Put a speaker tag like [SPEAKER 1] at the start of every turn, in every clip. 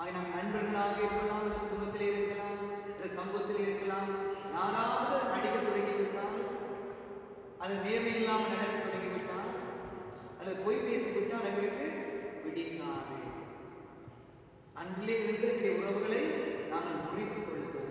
[SPEAKER 1] ஆக நாம் நண்பர்களாக இருக்கலாம், குடும்பத்திலே இருக்கலாம், சமூகத்தில் இருக்கலாம். யாராவது அடிக்க தொடங்கிவிட்டால், அல்லது நேர்மை இல்லாமல் நடக்க தொடங்கிவிட்டால், அல்லது பொய் பேசிவிட்டால் எங்களுக்கு பிடிக்காது. அன்றிலே இருந்து எங்களுடைய உறவுகளை நாங்கள் முறித்துக் கொள்ளுவோம்.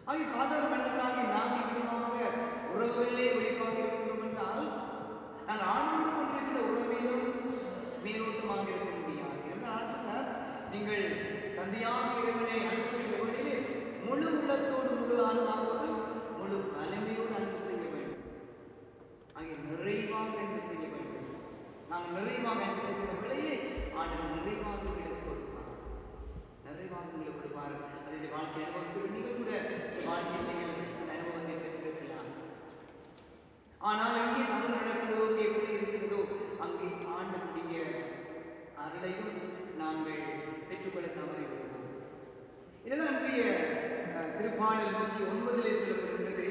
[SPEAKER 1] ஆகிய சாதாரண மனிதர்களாக நாங்கள் விதமாக உறவுகளிலே வெளிப்பாக இருக்கின்றோம் என்றால், நாங்கள் ஆண்டோடு கொண்டிருக்கின்ற உறவிலும் மேலோட்டமாக இருக்க முடியாது. என்றால் சொன்னார், நீங்கள் தந்தையாக இறைவனை அன்பு செய்கிற வேளையிலே முழு உள்ளத்தோடு, முழு ஆன்மாவோடு, முழு வலிமையோடு அன்பு செய்ய வேண்டும். ஆகிய நிறைவாக அன்பு செய்ய வேண்டும். நாங்கள் நிறைவாக அன்பு செய்கின்ற வேளையிலே ஆண்டவர் நிறைவாக எங்களுக்கு கொடுப்பார், நிறைவாக உங்களுக்கு கொடுப்பார். அதனுடைய வாழ்க்கை அனுபவத்தில் நீங்கள் கூட வாழ்க்கையில் நீங்கள் அந்த அனுபவத்தை பெற்றிருக்கலாம். ஆனால் எங்கே தவறு நடக்கிறதோ, எங்கே எப்படி இருக்கிறதோ, அங்கே ஆண்டவருடைய அருளையும் நாங்கள் பெற்றுக்கொள்ள தவறிவிடுவோம். இதுதான் இன்றைய திருப்பாடல் 109 சொல்லப்படுகின்றது.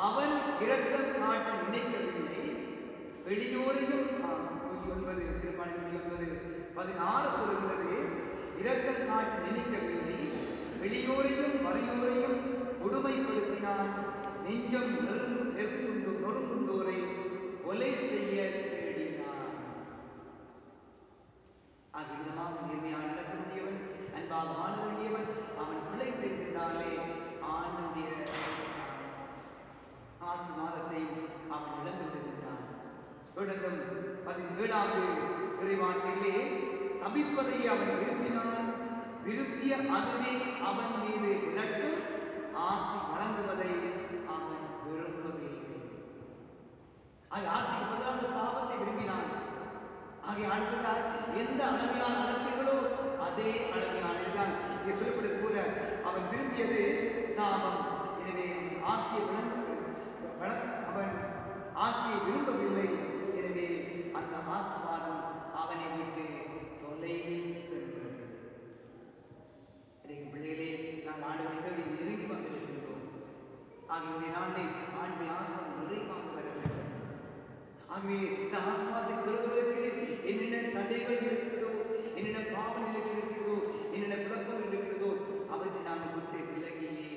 [SPEAKER 1] அவன் இரக்கம் காட்ட நினைக்கவில்லை, வெளியோரையும் 109 திருப்பாடல் 109:16 சொல்லுகின்றது. இரக்கம் காட்ட நினைக்கவில்லை, வெளியோரையும் வரையோரையும் கொடுமைப்படுத்தினான், நெஞ்சம் நொறுங்குண்டோரை கொலை செய்ய தேடினான். ஆகிவிதமாக நேர்மையாக நடக்க வேண்டியவன், அன்பாக வாழ வேண்டியவன், அவன் பிழை செய்ததாலே ஆண்டுடைய ஆசீர்வாதத்தை அவன் இழந்து விடுகின்றான். தொடர்ந்தும் 17வது இறைவார்த்தையிலே, சபிப்பதை அவன் விரும்பினான், விரும்பிய அதுவே அவன் மீது விளட்டும், ஆசி வழங்குவதை அவன் விரும்பவில்லை. ஆசிக்கு பதிலாக சாபத்தை விரும்பினான். ஆகிய ஆண்டவர் எந்த அளவிலான அழைப்பீர்களோ அதே அளவிலான சொல்லப்படுவது போல அவன் விரும்பியது சாபம். எனவே அவன் ஆசையை விரும்பவில்லை. எனவே அந்த ஆசீர்வாதம் அவனை விட்டு தொலைவில் சென்றது. பிள்ளைகளே, நாங்கள் ஆண்டவரை தேடி நெருங்கி வந்திருக்கின்றோம். ஆகிய நாளை ஆண்டுடைய ஆசீர்வாதம் நிறைவாக வர வேண்டும். ஆகவே இந்த ஆசீர்வாதத்தை பெறுவதற்கு என்னென்ன தடைகள் இருக்கிறதோ, என்னென்ன பாவநிலைகள் இருக்கிறதோ, என்னென்ன குழப்பங்கள் இருக்கிறதோ, அவற்றை நாங்கள் விட்டு விலகியே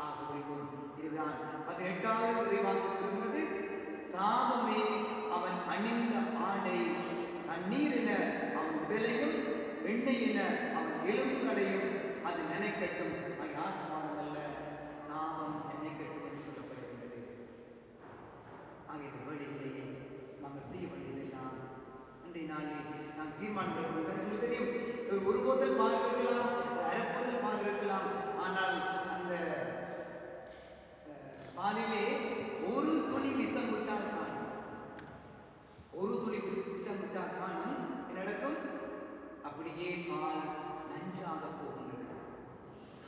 [SPEAKER 1] ஆக வேண்டும். இதுதான் 18வது இறைவார்த்தை சொல்கிறது. சாபமே அவன் அணிந்த ஆடை, தண்ணீர் என அவன் உடலையும், எண்ணெய் என அவன் எலும்புகளையும் அது நினைக்கட்டும். ஆசீர்வாதம் அல்ல, சாபம் நினைக்கட்டும் என்று சொல்லப்படுகின்றது. ஆகிய இந்த வேளையிலே நாங்கள் செய்ய வேண்டியதெல்லாம் அன்றைய நாளில் நாம் தீர்மானம் எங்களுக்கு தெரியும். ஒரு போதல் பால் இருக்கலாம், அரைப்போதல் பால் இருக்கலாம். ஆனால் அந்த பாலிலே ஒரு துளி விஷம் விட்டால் காணும், ஒரு துளி விஷம் விட்டால் காணும். என்ன நடக்கும்? அப்படியே பால் நஞ்சாக போகின்றது.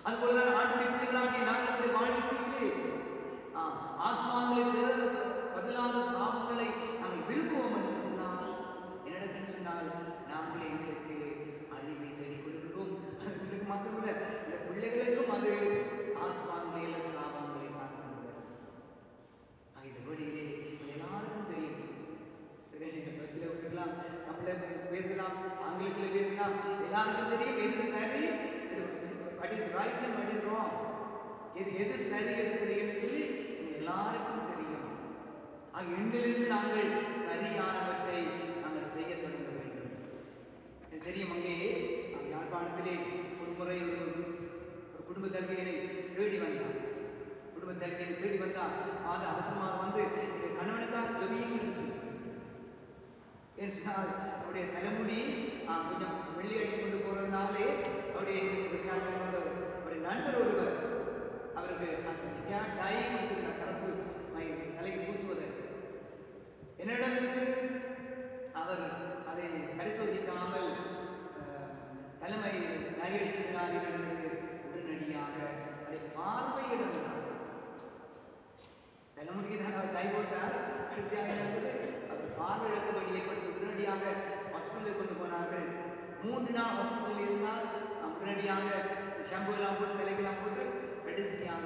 [SPEAKER 1] அதுபோலதான் ஆண்டுடைய பிள்ளைகளாகிய நாங்கள் நம்முடைய வாழ்க்கையிலே ஆசீர்வாதங்களை பெற பதிலாக சாபங்களை நாங்கள் விரும்புவோம் என்று சொன்னால் என்ன நடக்குன்னு சொன்னால், நாங்களே எங்களுக்கு அழிவை தேடிக் கொள்கின்றோம். எங்களுக்கு மாத்திரமில்லை, இந்த பிள்ளைகளுக்கும் அது ஆசீர்வாதங்களை அல்ல சாபங்களை தான் கொண்டு வரும். இந்த வேளையிலே எல்லாருக்கும் தெரியும். பற்றில இருக்கலாம், தமிழில் பேசலாம், ஆங்கிலத்தில் பேசலாம். எல்லாருக்கும் தெரியும் எது சரி, what is right and what is wrong, எது சரி எது பிழைன்னு சொல்லி எல்லாருக்கும் தெரியும். எண்ணிலிருந்து நாங்கள் சரியானவற்றை நாங்கள் செய்ய தொடங்க வேண்டும். தெரியும். அங்கே யாழ்ப்பாணத்திலே ஒரு முறை ஒரு குடும்ப தலைவியனை தேடி வந்தான். குடும்ப தலைவியனை தேடி வந்தான். அது அவசரமாக வந்து என்னுடைய கணவனுக்காக ஜெபியுங்கன்னு சொல்லி, ஏன்னு சொன்னால் அவருடைய தலைமுடி கொஞ்சம் வெள்ளி அடித்து கொண்டு போகிறதுனாலே அவருடைய வெளிநாட்டில் வந்த அவருடைய நண்பர் ஒருவர் அவருக்கு டை கொடுத்திருந்த கருப்பு தலைக்கு பூசுவதற்கு என்ன நடந்தது? அவர் அதை பரிசோதிக்காமல் தலைமை டை அடித்ததினாலே நடந்தது. உடனடியாக அதை பார்வையிடந்தார். தலைமுடிக்கு தான் அவர் டை போட்டார். கடைசியாக நடந்தது அவர் பார்வையிழக்க வேண்டி ஏற்பட்டு உடனடியாக ஹாஸ்பிட்டலுக்கு கொண்டு போனார்கள். 3 நாள் ஹாஸ்பிட்டலில் இருந்தால் உடனடியாக ஷாம்பு எல்லாம் போட்டு தலைக்கெல்லாம் போட்டு கடைசியாக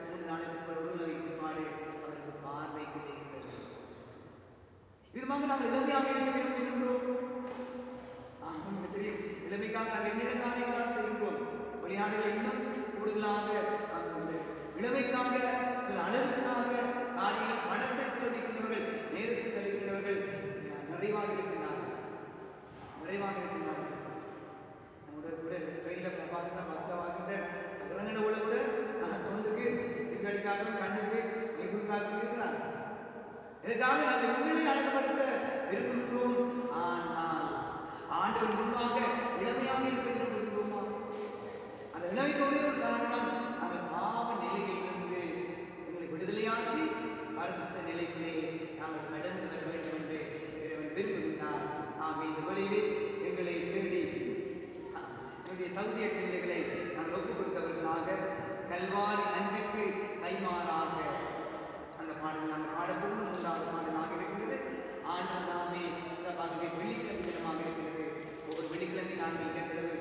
[SPEAKER 1] 3 நாளுக்கு ஒரு வைப்பாடு அவருக்கு பார்வை கிடைத்தது. விதமாக நாங்கள் இளமையாக இருக்க விரும்புகின்றோம். நமக்கு தெரியும், இளமைக்காக நாங்கள் என்னென்ன காரியங்களாக நிறைவாக இருக்கின்றார்கள். நம்மளோட ட்ரெயினில் பார்க்கலாம், பஸ்ஸில் பார்க்கின்ற இறங்கின கூட சொந்துக்கு திருக்கடிக்காகவும் கண்ணுக்கு மைபூசுக்காகவும் இருக்கிறார். இதற்காக நாங்கள் எங்களையும் அடக்கப்படுத்த விரும்புகின்றோம். ஆனால் ஆண்டவர் முன்பாக இளமையாக இருக்க விரும்புகின்றோமா? அந்த இளமைக்கு ஒரே ஒரு காரணம், நாங்கள் பாவ நிலையிலிருந்து எங்களை விடுதலையாக்கி பரிசுத்த நிலைக்குள்ளே நாங்கள் கடந்து வர வேண்டும் என்று இறைவன் விரும்புகின்றார். ஆக இந்த வழியிலே எங்களை தேடி என்னுடைய தகுதியற்ற நிலைகளை நாங்கள் ஒப்புக் கொடுத்தவர்களாக கல்வாரி அன்பிற்கு கைமாறாக அந்த பாடல் நாங்கள் பாடப்போது 3வது பாடலாக இருக்கின்றது. ஆண்டவர் நாமே சிறப்பாக வெள்ளிக்கிழமை தினமாக இருக்கின்றது. ஒவ்வொரு வெள்ளிக்கிழமை நாங்கள் இயன்றது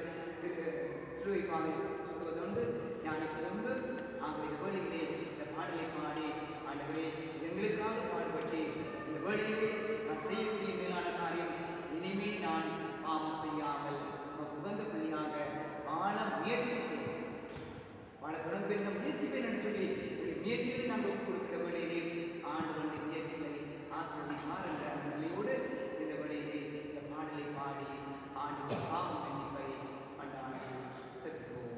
[SPEAKER 1] சிலுவை பாதை சுற்றுவதுண்டு, ஞானிகளுண்டு. ஆக இந்த வேளையிலே இந்த பாடலை பாடி ஆண்டவரே எங்களுக்காக பாடுபட்டு இந்த வேளையிலே நான் செய்யக்கூடிய மேலான காரியம் இனிமே நான் பாவம் செய்யாமல் நமக்கு உகந்த பள்ளியாக வாழ முயற்சிப்பேன், வாழ தொடங்குவேன், முயற்சிப்பேன் என்று சொல்லி என்னுடைய முயற்சிகளை நான் ஒப்புக் கொடுக்கின்ற வேளையிலே ஆண்டவருடைய முயற்சிகளை ஆசிர்வதிப்பார் என்ற நிலையோடு இந்த வேளையிலே இந்த பாடலை பாடி ஆண்டவர் பாவம் மன்னிப்பை கொண்டாடி செல்வோம்.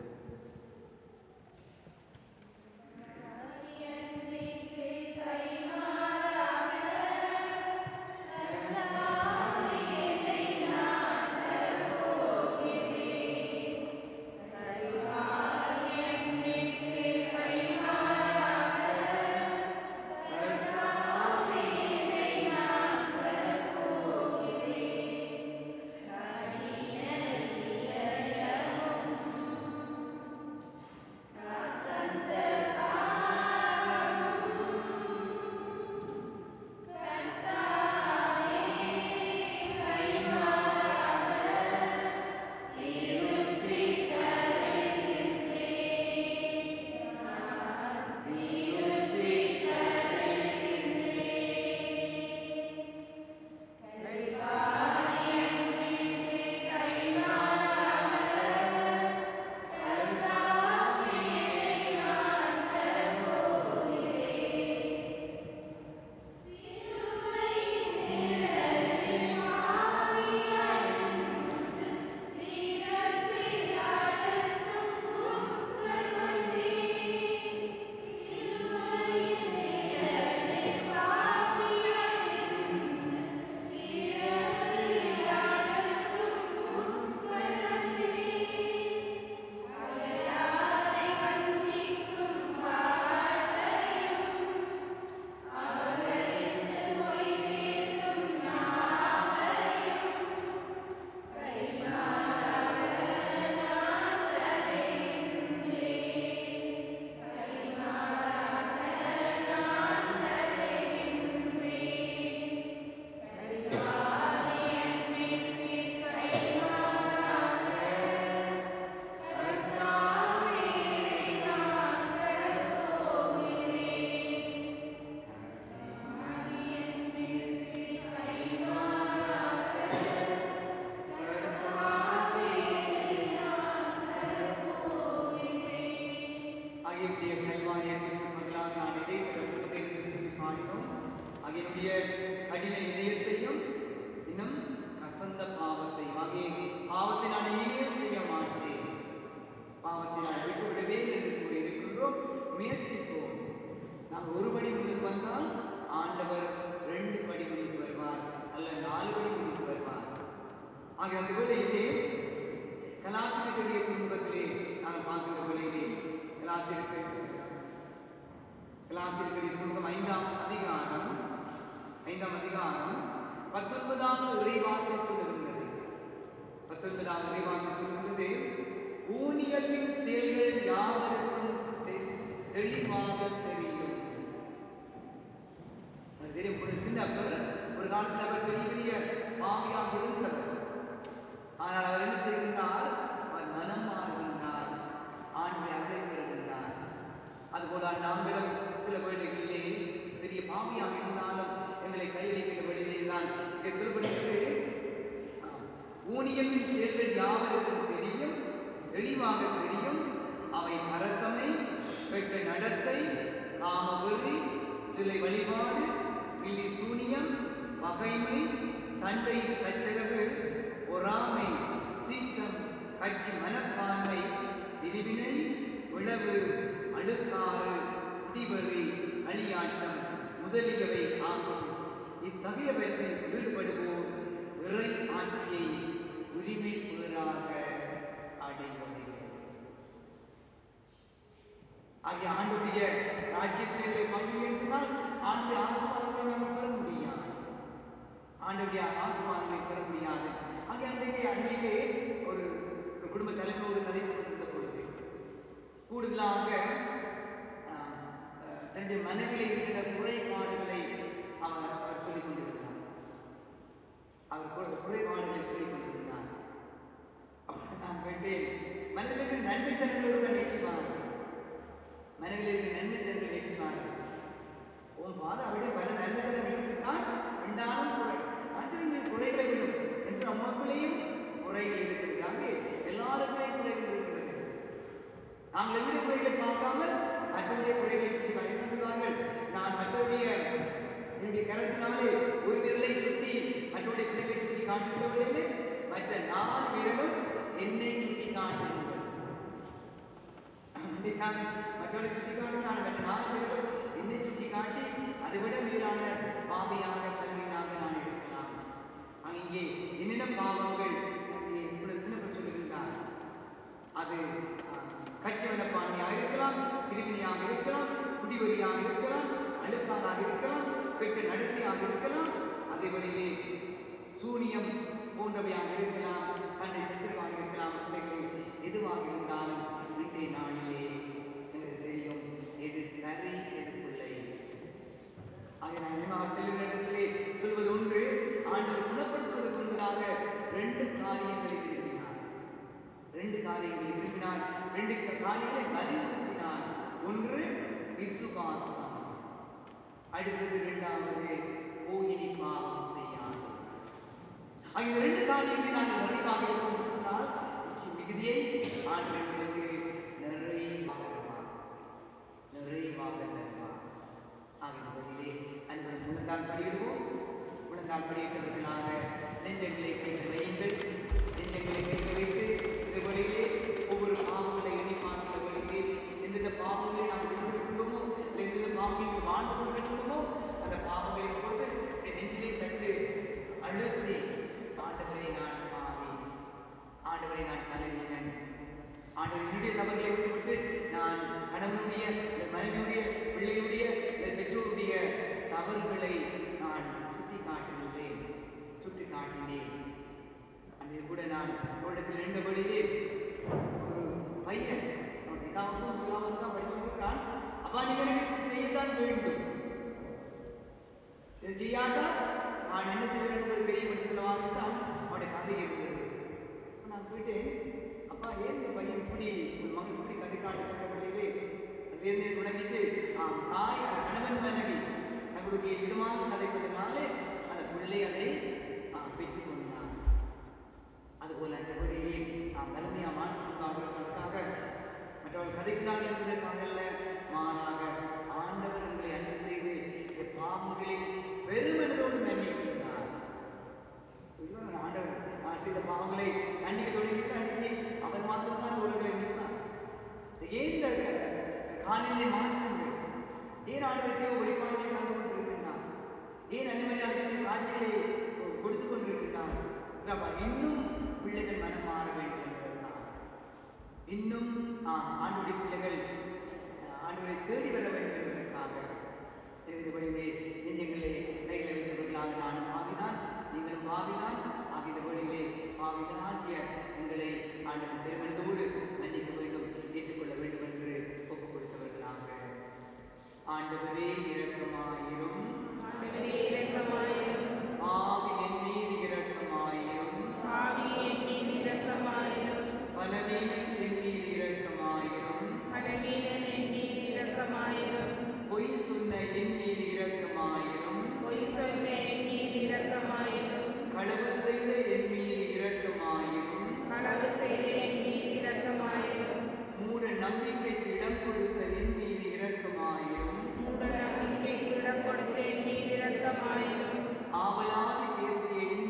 [SPEAKER 1] கடின இதயத்தையும் இன்னும் கசந்த பாவத்தையும் ஆகிய பாவத்தை நான் இனிமேல் செய்ய மாட்டேன், பாவத்தை நான் விட்டுவிடுவேன் என்று கூறியிருக்கின்றோம். முயற்சிப்போம். நாம் ஒரு படி முன்னுக்கு வந்தால் ஆண்டவர் 2 படி முன்னுக்கு வருவார், அல்ல 4 படி முன்னுக்கு வருவார். ஆகிய அந்த வேளையிலே கலாத்திரர்களுடைய துன்பத்திலே நாங்கள் பார்க்கின்ற வேளையிலே கலாத்திரர்களுடைய துன்பம் 5ஆம் அதிகாரம் 19வது இறைவார்த்தை சொல்லுகின்றது. 19வது இறைவார்த்தை சொல்லுகின்றது, ஊனியலின் செயல்கள் யாவருக்கும் தெளிவாக தெரியும். தெரியும். ஒரு சின்னப்பர் ஒரு காலத்தில் அவர் பெரிய பெரிய பாவியாக இருந்தவர். ஆனால் அவர் என்ன செய்கின்றார்? அவர் மனம் மாறுகின்றார், ஆண்டவரை அருளை பெறுகின்றார். அதுபோல நாங்களும் சில வேளைகளிலே பெரிய பாவியாக இருந்தாலும் எங்களை கையளிக்கின்ற வழியிலே தான் சொல்லப்படுகிறது. ஊனியத்தின் செயல்கள் யாவருக்கும் தெரியும், தெளிவாக தெரியும். அவை பரத்தமை, கெட்ட நடத்தை, காமவெறி, சிலை வழிபாடு, பில்லி சூனியம், பகைமை, சண்டை சச்சரவு, பொறாமை, சீற்றம், கட்சி மனப்பான்மை, பிரிவினை, பிளவு, அழுக்காறு, குடிவெறி, களியாட்டம் முதலியவை ஆகும். இத்தகையவற்றில் ஈடுபடுவோர் இறை ஆட்சியை உரிமை பெறாக அடைவதில்லை. ஆகிய ஆண்டுடைய ராஜ்யத்திலே பங்கு சொன்னால் ஆண்டுடைய ஆசீர்வாதங்களை நாம் பெற முடியாது. ஆண்டுடைய ஆசீர்வாதங்களை பெற முடியாது. ஆகிய அன்றைக்கு அன்னையிலே ஒரு குடும்ப தலைவரோடு கதைத்து கொண்டிருந்த பொழுது கூடுதலாக தன்னுடைய மனதில் இருக்கிற குறைபாடுகளை அவர் சொல்லிக் கொண்டிருந்தார். அவர் குறைபாடுகளை சொல்லிக் கொண்டிருந்தார். அப்ப நான் கேட்டேன், மனதில் இருக்கிற நன்மைத்தனங்கள் ஒரு நேற்றுப்பார், மனதில் இருக்கிற நன்மைத்தனங்கள் நேற்றுப்பார். உன் ஃபாதர் அவருடைய பல நன்மைத்தனங்களுக்கு தான் ரெண்டாலும் குறை ஆண்டு குறைகளை விடும் என்று அம்மாக்களையும் குறைகள் இருக்கிறது. எல்லாருக்குமே குறைகள் இருக்கிறது. நாங்கள் எங்களுடைய குறைகளை பார்க்காமல் மற்றவருடைய குறைகளை சுட்டி காட்ட சொல்வார்கள். நான் மற்றவருடைய என்னுடைய கரத்தினாலே ஒரு விரலை சுட்டி மற்றவருடைய பிள்ளைகளை சுட்டி காட்டுகின்றவர்களே மற்ற 4 விரலும் என்னை சுட்டி காட்டுகின்றது. நான் மற்றவர்களை சுட்டி காட்டும், நான் மற்ற 4 விரலும் என்னை சுட்டி காட்டி அதை விட மேலான பாவியாக பல்வினாக நான் இருக்கலாம். இங்கே என்னென்ன பாவங்கள் சின்னப்ப சொல்லுகின்றார். அது கட்சி மனப்பான்மையாக இருக்கலாம், பிரிவினையாக இருக்கலாம், குடிவெறியாக இருக்கலாம், அழுக்காராக இருக்கலாம், கெட்ட நடத்தையாக இருக்கலாம், அதே வழியிலே சூனியம் போன்றவையாக இருக்கலாம், சண்டை சச்சரவாக இருக்கலாம். பிள்ளைகளை எதுவாக இருந்தாலும் இன்றைய நாளிலே எங்களுக்கு தெரியும் எது சரி எது பிள்ளை. ஆக நான் செல்லுகிற இடத்திலே சொல்வது ஒன்று, ஆண்டவர் குணப்படுத்துவதற்கு முன்பதாக 2 காரியங்களை விரும்பினார். 2 காரியங்களை விரும்பினார், 2 காரியங்களை வலியுறுத்தினார். ஒன்று விசுவாசம், அடுத்தது 2வது கோயினி பாவம் செய்யாது. இந்த 2 காரியங்களை நாங்கள் நிறைவாக இருப்போம் சொன்னால் மிகுதியை ஆண்டவர்களுக்கு நிறைவாக தருவார். ஆகிய பதிலே அனைவரும் முழந்தால் படியிடுவோம். முழந்தால் படியிட்டவர்களாக நெஞ்சங்களை கைக்கு வையுங்கள். நெஞ்சங்களை கைக்கு வைத்து இந்த வழியிலே ஒவ்வொரு பாவங்களை எண்ணி பார்க்கிற வழியிலே எந்தெந்த பாவங்களை நாம் விழுந்திருக்கின்றோமோ, எந்தெந்த பாவங்களில் வாழ்ந்து கொண்டிருக்கின்றோமோ அந்த பாவங்களை பொறுத்து நெஞ்சிலே சற்று அழுத்தி, ஆண்டவரை நான் பாவி, ஆண்டவரை நான் கனவீனன், ஆண்டவர் என்னுடைய தவறுகளை விட்டுவிட்டு நான் கணவனுடைய மனைவியுடைய பிள்ளையுடைய பெற்றோருடைய தவறுகளை நான் சுட்டி காட்டினேன். அந்த கூட நான் ஒரு இடத்தில் நின்றபடியிலே ஒரு பையன் 2வது 3வது தான் படித்து கொண்டிருக்கிறான். அப்பா, நீங்க எனக்கு இது செய்யத்தான் வேண்டும், இது செய்யாட்டா நான் என்ன செய்ய வேண்டும் உங்களுக்கு தெரியும் சொல்லவாங்க தான் அவருடைய கதை இருந்தது. நான் கேட்டேன், அப்பா ஏன் இந்த பையன் இப்படி ஒரு மகன் இப்படி கதை காட்டப்பட்டபடியிலே அதுலேருந்து விளங்கிட்டு தாய் கணவன் மனைவி தங்களுக்கு விதமாக கதைப்பதனாலே அந்த பிள்ளை அதை பெற்றுக்கொண்டான். அதுபோல் அந்தபடியிலே தலைமையாக மாற்றுவதற்காக அதுக்காக மற்றவர்கள் கதைக்கிறார்கள் என்பதற்காக அல்ல, மாறாக ஆண்டவர் எங்களை அன்பு செய்து இந்த பாவங்களை பெருமனதோடு மன்னிக்கின்றார். ஆண்டவர் நான் செய்த பாவங்களை கண்டிக்க தொடங்கிட்டு அன்றைக்கு அவர் மாத்திரம்தான் இந்த உலகில் நிற்பார். ஏன் இந்த காலையிலே மாற்றங்கள், ஏன் ஆண்டவருக்கு வெளிப்பாடுகளை தந்து கொண்டிருக்கின்றார், ஏன் அன்னிமரியாதைக்குரிய காட்சிகளை கொடுத்து கொண்டிருக்கின்றார். இன்னும் பிள்ளைகள் மனம் மாற வேண்டும் என்பதற்காக, இன்னும் ஆண்டுடைய பிள்ளைகள் ஆண்டவரை தேடி வர வேண்டும் என்பதற்காக. இந்த வழியிலே நெஞ்சங்களே கையில் வைத்தவர்களாக நானும் பாவிதான், நீங்களும் பாவிதான். ஆகிய இந்த வழியிலே பாவிகளாகிய எங்களை ஆண்டவன் பெருமனதோடு மன்னிக்க வேண்டும், ஏற்றுக்கொள்ள வேண்டும் என்று ஒப்புக் கொடுத்தவர்களாக. ஆண்டவரே இரக்கமாயிரும், பாவி என் மீது இரக்கமாயிரும், பலவீனன் என் மீது இரக்கமாயிரும், பொய் சொன்ன என் மீது இரக்கமாயிரும், களவு செய்த என் மீது இரக்கமாயிரும், மூட நம்பிக்கைக்கு இடம் கொடுத்த என் மீது இரக்கமாயிரும், ஆவலாதி பேசிய என்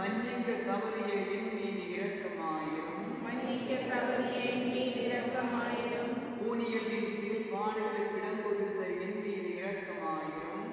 [SPEAKER 1] மன்னிக்க தவறிய என் மீது இரக்கமாயிரும். ஊனியத்தின் செயல்பாடுகளுக்கு இடம் கொடுத்த என் மீது இரக்கமாயிரும்.